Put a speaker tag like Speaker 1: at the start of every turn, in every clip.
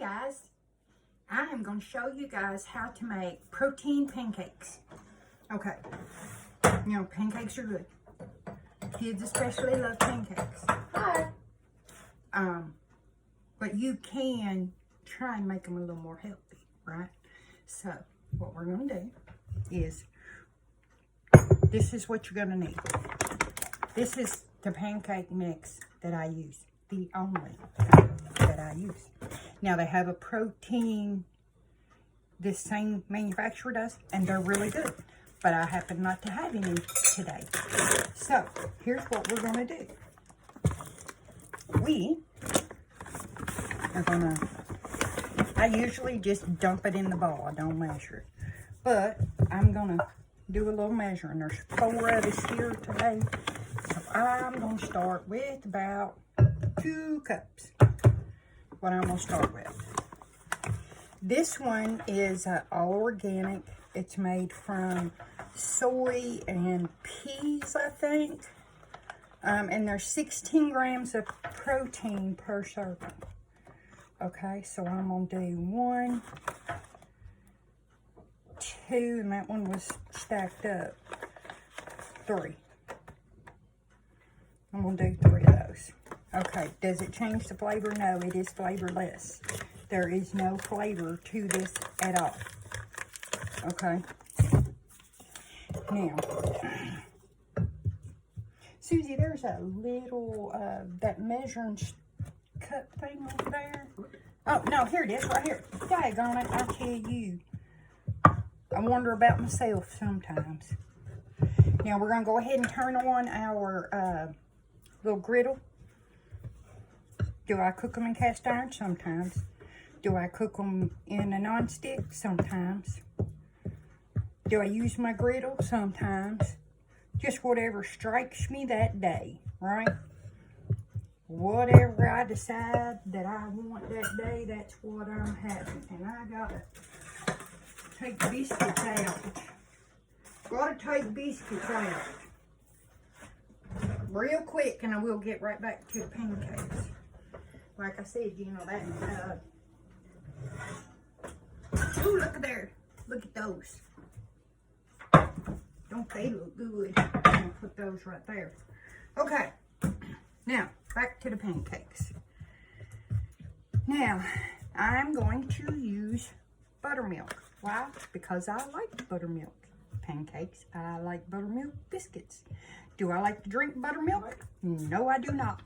Speaker 1: guys, I am going to show you guys how to make protein pancakes. Okay, you know, pancakes are good. Kids especially love pancakes.
Speaker 2: Hi.
Speaker 1: But you can try and make them a little more healthy, right? So what we're going to do is, this is what you're going to need. This is the pancake mix that I use, the only that I use. Now they have a protein, this same manufacturer does, and they're really good. But I happen not to have any today. So here's what we're going to do. We are going to, I usually just dump it in the bowl. I don't measure it. But I'm going to do a little measuring. There's 4 of us here today. So I'm going to start with about 2 cups. What I'm going to start with. This one is all organic. It's made from soy and peas, I think. And there's 16 grams of protein per serving. Okay, so I'm going to do 1, 2, and that one was stacked up. 3. I'm going to do 3 of those. Okay, does it change the flavor? No, it is flavorless. There is no flavor to this at all. Okay. Now, Susie, there's a little, that measuring cup thing over there. Oh, no, here it is, right here. Daggone it, I tell you. I wonder about myself sometimes. Now, we're going to go ahead and turn on our little griddle. Do I cook them in cast iron? Sometimes. Do I cook them in a nonstick? Sometimes. Do I use my griddle? Sometimes. Just whatever strikes me that day, right? Whatever I decide that I want that day, that's what I'm having. And I gotta take biscuits out. Gotta take biscuits out. Real quick, and I will get right back to the pancakes. Like I said, you know, that, ooh, look at there. Look at those. Don't they look good? I'm going to put those right there. Okay. Now, back to the pancakes. Now, I'm going to use buttermilk. Why? Because I like buttermilk pancakes. I like buttermilk biscuits. Do I like to drink buttermilk? No, I do not.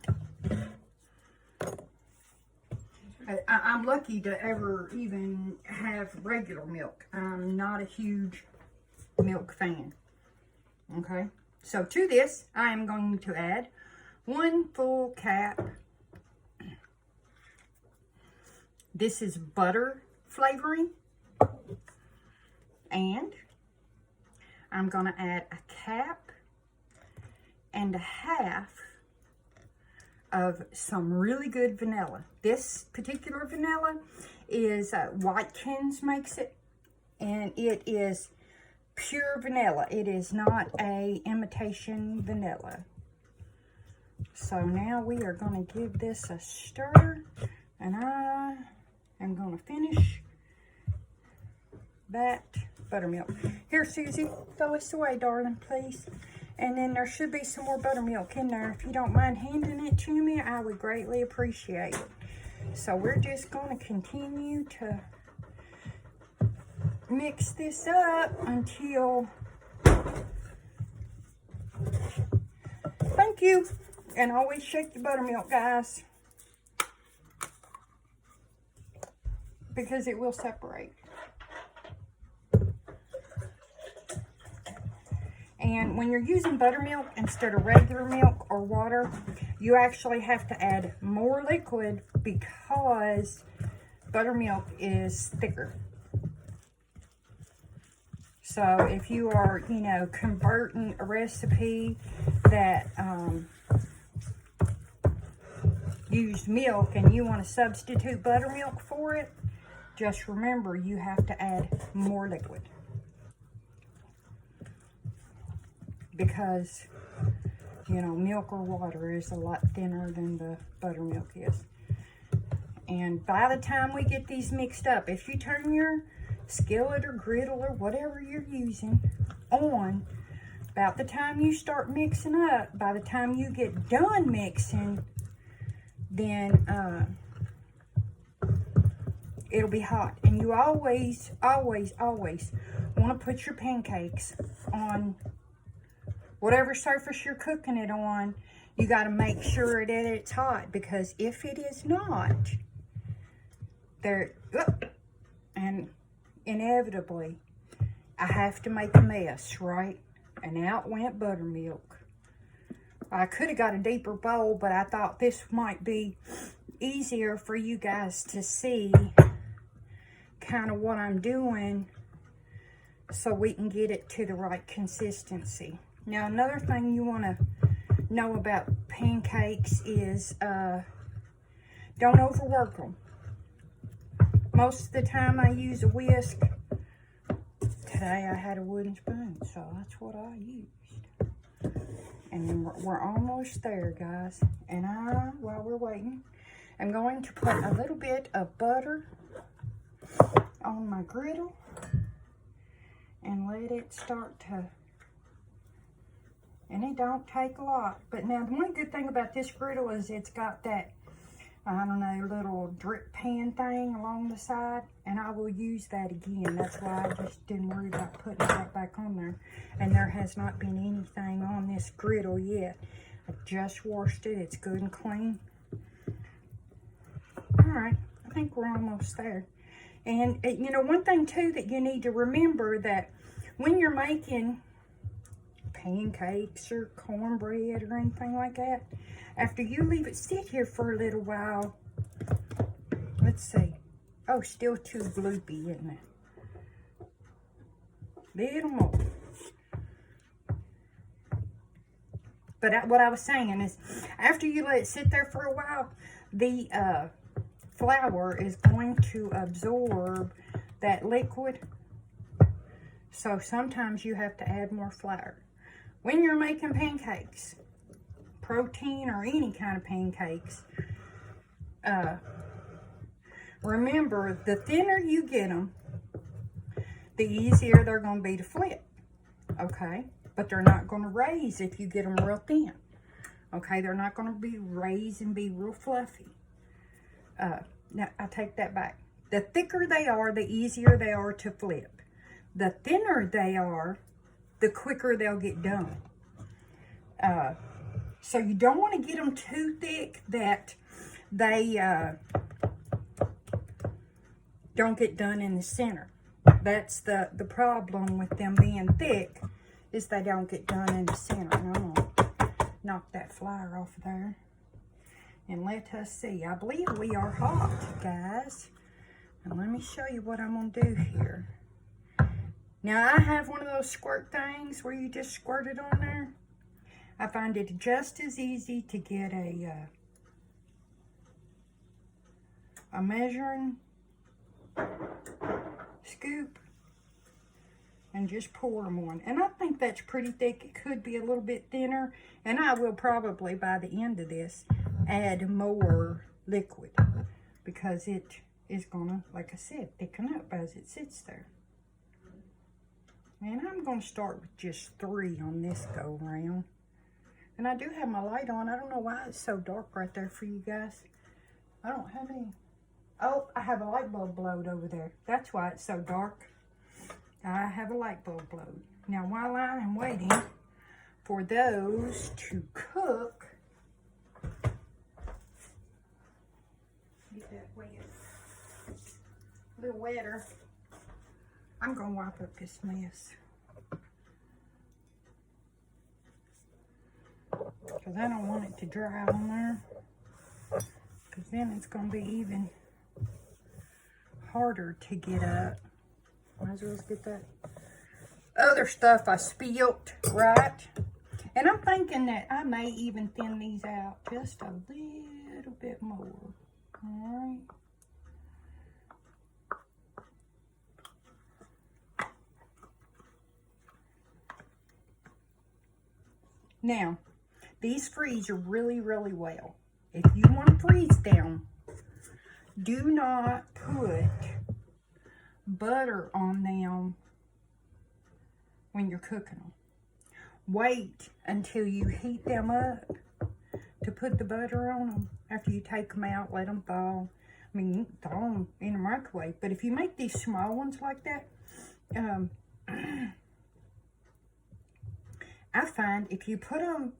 Speaker 1: I'm lucky to ever even have regular milk. I'm not a huge milk fan. Okay, so to this, I am going to add 1 full cap. This is butter flavoring. And I'm going to add a cap and a half of some really good vanilla. This particular vanilla is Whitekins makes it, and it is pure vanilla. It is not a imitation vanilla. So now we are going to give this a stir, and I am going to finish that buttermilk. Here, Susie, throw this away, darling, please. And then there should be some more buttermilk in there. If you don't mind handing it to me, I would greatly appreciate it. So we're just going to continue to mix this up until, thank you. And always shake the buttermilk, guys, because it will separate. And when you're using buttermilk instead of regular milk or water, you actually have to add more liquid because buttermilk is thicker. So if you are, you know, converting a recipe that used milk and you want to substitute buttermilk for it, just remember you have to add more liquid. Because, you know, milk or water is a lot thinner than the buttermilk is. And by the time we get these mixed up, if you turn your skillet or griddle or whatever you're using on, about the time you start mixing up, by the time you get done mixing, then it'll be hot. And you always, always, always want to put your pancakes on whatever surface you're cooking it on. You got to make sure that it's hot, because if it is not, and inevitably, I have to make a mess, right? And out went buttermilk. I could have got a deeper bowl, but I thought this might be easier for you guys to see kind of what I'm doing, so we can get it to the right consistency. Now, another thing you want to know about pancakes is don't overwork them. Most of the time I use a whisk. Today I had a wooden spoon, so that's what I used. And then we're almost there, guys. And while we're waiting, I'm going to put a little bit of butter on my griddle and let it start to, and it don't take a lot. But now, the one good thing about this griddle is it's got that, I don't know, little drip pan thing along the side, and I will use that again. That's why I just didn't worry about putting that back on there. And there has not been anything on this griddle yet. I just washed it. It's good and clean. All right, I think we're almost there. And, you know, one thing, too, that you need to remember, that when you're making pancakes or cornbread or anything like that, after you leave it sit here for a little while, let's see. Oh, still too gloopy, isn't it? Little more. But what I was saying is, after you let it sit there for a while, the flour is going to absorb that liquid. So sometimes you have to add more flour. When you're making pancakes, protein or any kind of pancakes, remember, the thinner you get them, the easier they're going to be to flip, okay? But they're not going to raise if you get them real thin, okay? They're not going to be raised and be real fluffy. Now, I take that back. The thicker they are, the easier they are to flip. The thinner they are, the quicker they'll get done. So you don't want to get them too thick that they don't get done in the center. That's the problem with them being thick, is they don't get done in the center. And I'm going to knock that flour off there. And let us see. I believe we are hot, guys. And let me show you what I'm going to do here. Now, I have one of those squirt things where you just squirt it on there. I find it just as easy to get a measuring scoop and just pour them on. And I think that's pretty thick. It could be a little bit thinner. And I will probably, by the end of this, add more liquid, because it is gonna, like I said, thicken up as it sits there. And I'm gonna start with just 3 on this go around. And I do have my light on. I don't know why it's so dark right there for you guys. I don't have any. Oh, I have a light bulb blowed over there. That's why it's so dark. I have a light bulb blowed. Now, while I am waiting for those to cook, get that wet, a little wetter, I'm going to wipe up this mess. Because I don't want it to dry on there. Because then it's going to be even harder to get up. Might as well get that other stuff I spilled, right? And I'm thinking that I may even thin these out just a little bit more. All right. Now, these freeze really, really well. If you want to freeze them, do not put butter on them when you're cooking them. Wait until you heat them up to put the butter on them. After you take them out, let them thaw. I mean, you can thaw them in a microwave. But if you make these small ones like that, I find if you put them,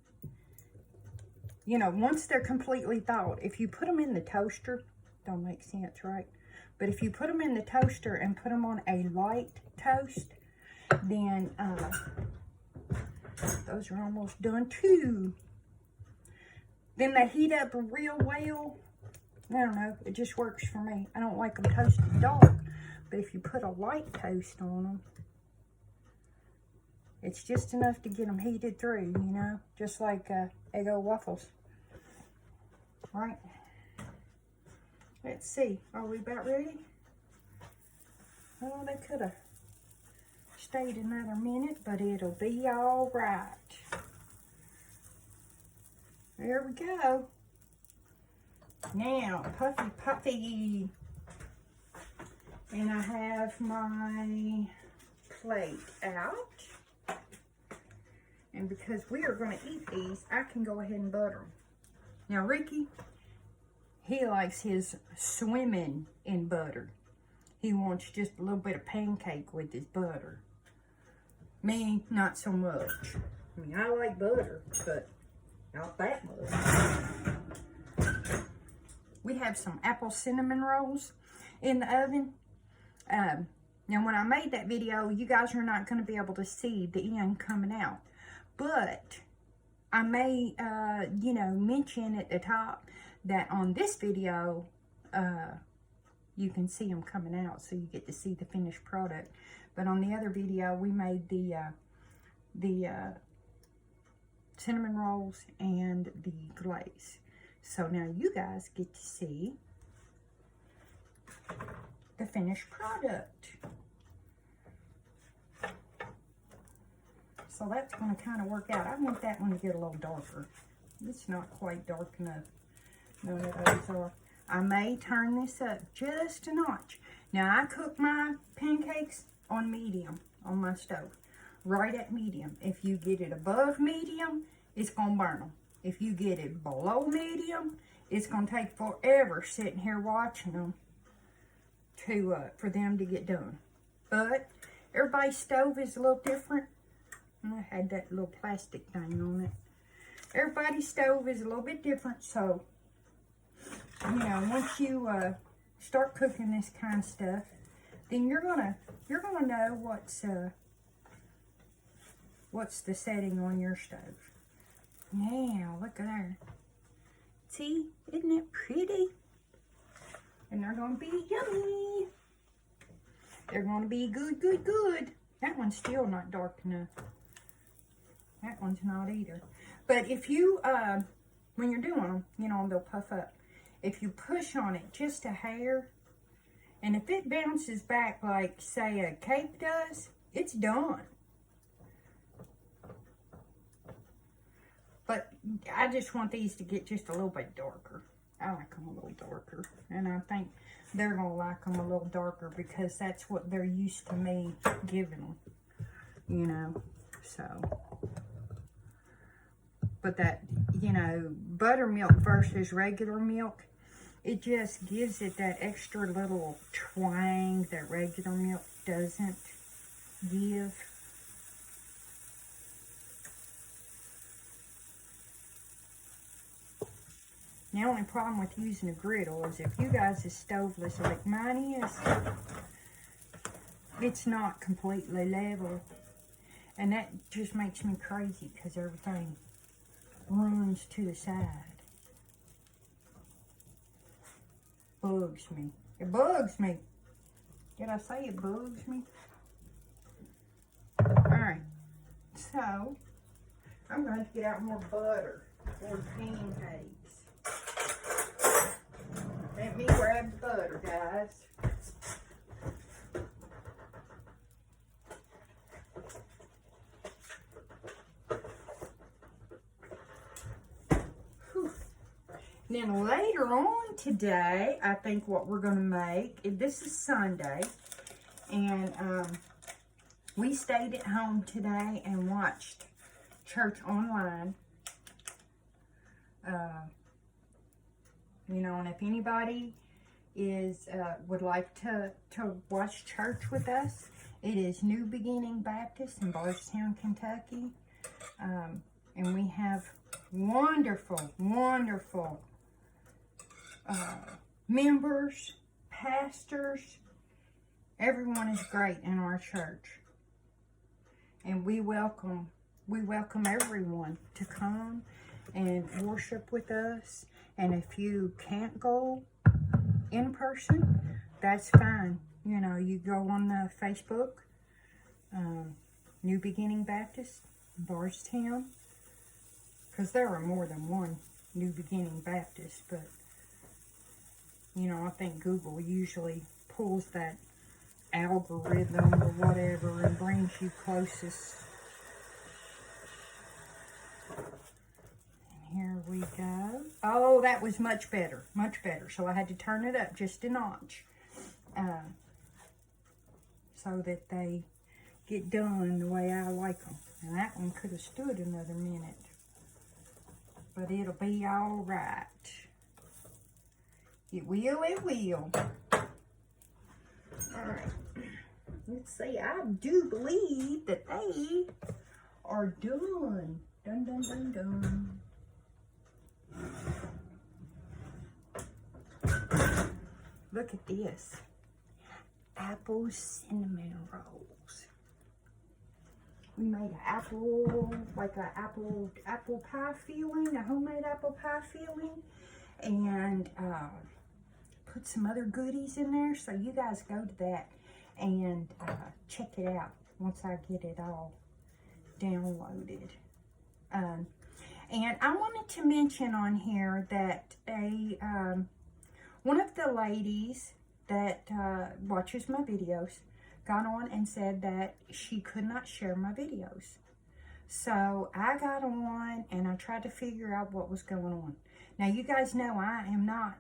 Speaker 1: you know, once they're completely thawed, if you put them in the toaster, don't make sense, right? But if you put them in the toaster and put them on a light toast, then those are almost done too. Then they heat up real well. I don't know, it just works for me. I don't like them toasted dark, but if you put a light toast on them, it's just enough to get them heated through, you know, just like Eggo waffles. Right. Let's see, are we about ready? Oh, they could have stayed another minute, but it'll be all right. There we go. Now, puffy, puffy. And I have my plate out. And because we are going to eat these, I can go ahead and butter them. Now, Ricky, he likes his swimming in butter. He wants just a little bit of pancake with his butter. Me, not so much. I mean, I like butter, but not that much. We have some apple cinnamon rolls in the oven. Now, when I made that video, you guys are not going to be able to see the end coming out. But I may, you know, mention at the top that on this video, you can see them coming out, so you get to see the finished product. But on the other video, we made the cinnamon rolls and the glaze. So now you guys get to see the finished product. So that's going to kind of work out. I want that one to get a little darker. It's not quite dark enough. None of those are. I may turn this up just a notch. Now, I cook my pancakes on medium on my stove. Right at medium. If you get it above medium, it's going to burn them. If you get it below medium, it's going to take forever sitting here watching them for them to get done. But everybody's stove is a little different. I had that little plastic thing on it. Everybody's stove is a little bit different, so you know, once you start cooking this kind of stuff, then you're gonna know what's the setting on your stove. Now, look at there. See, isn't it pretty? And they're gonna be yummy. They're gonna be good, good, good. That one's still not dark enough. That one's not either. But if you, when you're doing them, you know, they'll puff up. If you push on it just a hair, and if it bounces back like, say, a cake does, it's done. But I just want these to get just a little bit darker. I like them a little darker. And I think they're going to like them a little darker because that's what they're used to me giving them. You know, so. But that, you know, buttermilk versus regular milk, it just gives it that extra little twang that regular milk doesn't give. The only problem with using a griddle is if you guys is stoveless like mine is, it's not completely level. And that just makes me crazy because everything runs to the side. Bugs me. It bugs me. Did I say it bugs me? Alright. So, I'm going to get out more butter for the pancakes. Let me grab the butter, guys. Then later on today, I think what we're going to make, this is Sunday, and we stayed at home today and watched church online. You know, and if anybody would like to watch church with us, it is New Beginning Baptist in Bardstown, Kentucky. And we have wonderful, wonderful members, pastors. Everyone is great in our church. And we welcome everyone to come and worship with us. And if you can't go in person, that's fine. You know, you go on the Facebook, New Beginning Baptist, Bardstown, because there are more than one New Beginning Baptist, but, you know, I think Google usually pulls that algorithm or whatever and brings you closest. And here we go. Oh, that was much better, much better. So I had to turn it up just a notch so that they get done the way I like them. And that one could have stood another minute, but it'll be all right. It will, it will. All right. Let's see. I do believe that they are done. Done, done, done, done. Look at this. Apple cinnamon rolls. We made an apple, like an apple pie filling, a homemade apple pie filling, and put some other goodies in there. So you guys go to that and check it out once I get it all downloaded. And I wanted to mention on here that one of the ladies that watches my videos got on and said that she could not share my videos. So I got on and I tried to figure out what was going on. Now you guys know I am not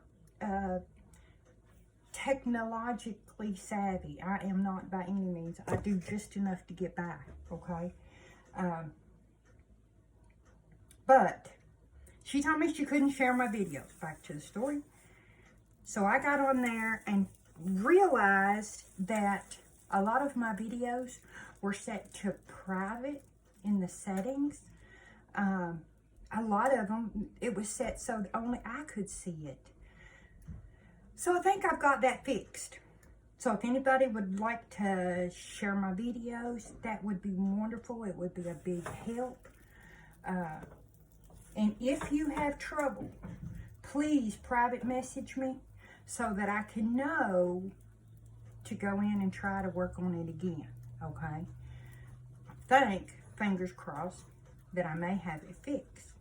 Speaker 1: technologically savvy. I am not by any means. I do just enough to get by, okay? But she told me she couldn't share my videos. Back to the story. So I got on there and realized that a lot of my videos were set to private in the settings. A lot of them, it was set so that only I could see it. So I think I've got that fixed. So if anybody would like to share my videos, that would be wonderful. It would be a big help. And if you have trouble, please private message me so that I can know to go in and try to work on it again, okay? I think, fingers crossed, that I may have it fixed.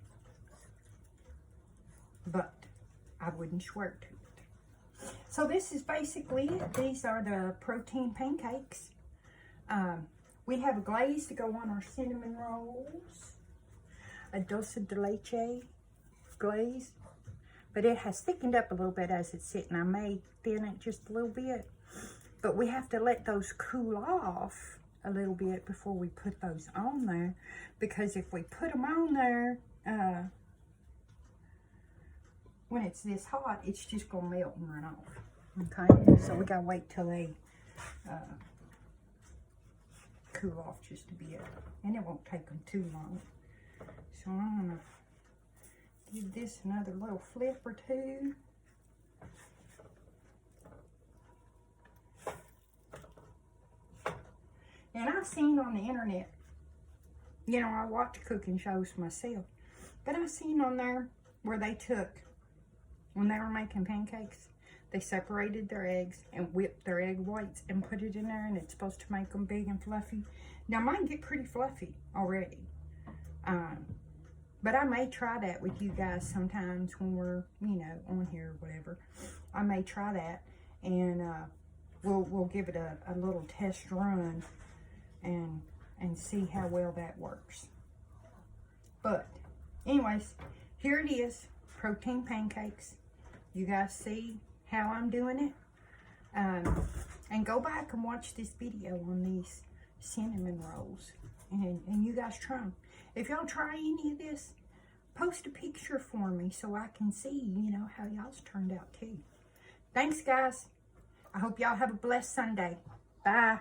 Speaker 1: But I wouldn't swear to it. So this is basically it. These are the protein pancakes. We have a glaze to go on our cinnamon rolls. A dulce de leche glaze. But it has thickened up a little bit as it's sitting. I may thin it just a little bit. But we have to let those cool off a little bit before we put those on there. Because if we put them on there, when it's this hot, it's just going to melt and run off. Okay? So we got to wait till they cool off just a bit. And it won't take them too long. So I'm going to give this another little flip or two. And I've seen on the internet, you know, I watch cooking shows myself, but I've seen on there where they took, when they were making pancakes, they separated their eggs and whipped their egg whites and put it in there, and it's supposed to make them big and fluffy. Now, mine get pretty fluffy already. But I may try that with you guys sometimes when we're, you know, on here or whatever. I may try that, and we'll give it a little test run and see how well that works. But anyways, here it is. protein pancakes. You guys see how I'm doing it? And go back and watch this video on these cinnamon rolls. And you guys try them. If y'all try any of this, post a picture for me so I can see, you know, how y'all's turned out too. Thanks, guys. I hope y'all have a blessed Sunday. Bye.